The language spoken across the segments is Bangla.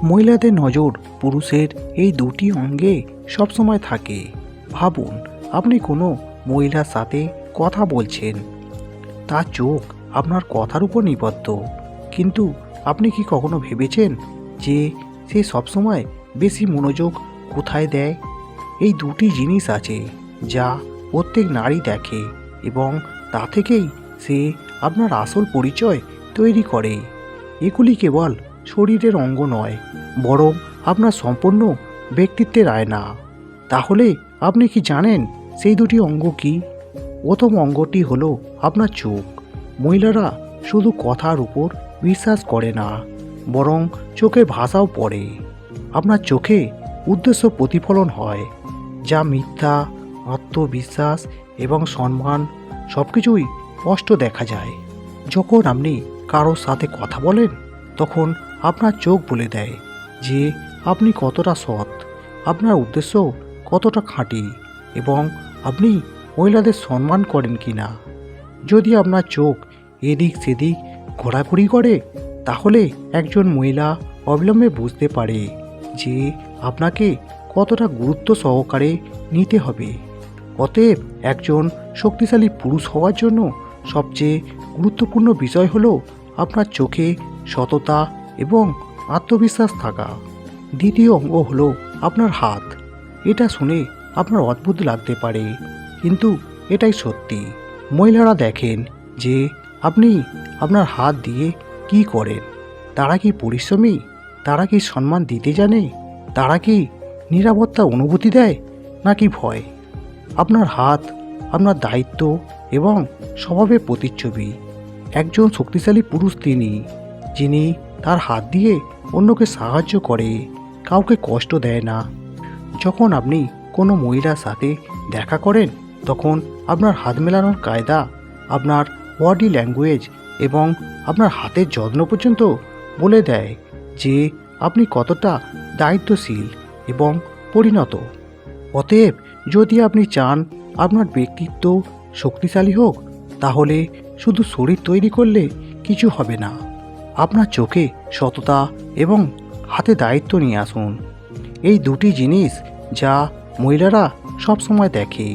মহিলাদের নজর পুরুষের এই দুটি অঙ্গে সবসময় থাকে। ভাবুন, আপনি কোনো মহিলার সাথে কথা বলছেন, তার চোখ আপনার কথার উপর নিবদ্ধ, কিন্তু আপনি কি কখনো ভেবেছেন যে সে সবসময় বেশি মনোযোগ কোথায় দেয়? এই দুটি জিনিস আছে যা প্রত্যেক নারী দেখে, এবং তা থেকেই সে আপনার আসল পরিচয় তৈরি করে। এগুলি কেবল শরীরের অঙ্গ নয়, বরং আপনার সম্পূর্ণ ব্যক্তিত্বের আয়না। তাহলে আপনি কি জানেন সেই দুটি অঙ্গ কি? প্রথম অঙ্গটি হলো আপনার চোখ। মহিলারা শুধু কথার উপর বিশ্বাস করে না, বরং চোখের ভাষাও পড়ে। আপনার চোখে উদ্দেশ্য প্রতিফলন হয়, যা মিথ্যা, আত্মবিশ্বাস এবং সম্মান সব কিছুই স্পষ্ট দেখা যায়। যখন আপনি কারোর সাথে কথা বলেন, তখন আপনার চোখ বলে দেয় যে আপনি কতটা সৎ, আপনার উদ্দেশ্য কতটা খাঁটি, এবং আপনি মহিলাদের সম্মান করেন কি না। যদি আপনার চোখ এদিক সেদিক ঘোরাঘুরি করে, তাহলে একজন মহিলা অবিলম্বে বুঝতে পারে যে আপনাকে কতটা গুরুত্ব সহকারে নিতে হবে। অতএব একজন শক্তিশালী পুরুষ হওয়ার জন্য সবচেয়ে গুরুত্বপূর্ণ বিষয় হলো আপনার চোখে সততা এবং আত্মবিশ্বাস থাকা। দ্বিতীয় অঙ্গ হলো আপনার হাত। এটা শুনে আপনার অদ্ভুত লাগতে পারে, কিন্তু এটাই সত্যি। মহিলারা দেখেন যে আপনি আপনার হাত দিয়ে কি করেন। তারা কি পরিশ্রমী? তারা কি সম্মান দিতে জানে? তারা কি নিরাপত্তা অনুভূতি দেয়, নাকি ভয়? আপনার হাত আপনার দায়িত্ব এবং স্বভাবের প্রতিচ্ছবি। একজন শক্তিশালী পুরুষ তিনি, যিনি তার হাত দিয়ে অন্যকে সাহায্য করে, কাউকে কষ্ট দেয় না। যখন আপনি কোনো মহিলার সাথে দেখা করেন, তখন আপনার হাত মেলানোর কায়দা, আপনার বডি ল্যাঙ্গুয়েজ এবং আপনার হাতের যত্ন পর্যন্ত বলে দেয় যে আপনি কতটা দায়িত্বশীল এবং পরিণত। অতএব যদি আপনি চান আপনার ব্যক্তিত্ব শক্তিশালী হোক, তাহলে শুধু শরীর তৈরি করলে কিছু হবে না। আপনার চোখে সততা এবং হাতে দায়িত্ব নিয়ে আসুন। এই দুটি জিনিস যা মহিলারা সবসময় দেখে,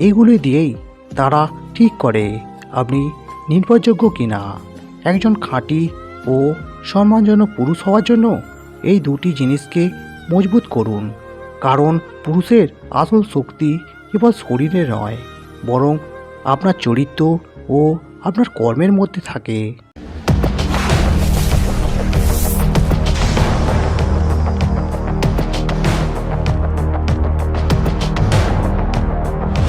এইগুলি দিয়েই তারা ঠিক করে আপনি নির্ভরযোগ্য কিনা। একজন খাঁটি ও সম্মানজনক পুরুষ হওয়ার জন্য এই দুটি জিনিসকে মজবুত করুন, কারণ পুরুষের আসল শক্তি কেবল শরীরে নয়, বরং আপনার চরিত্র ও আপনার কর্মের মধ্যে থাকে।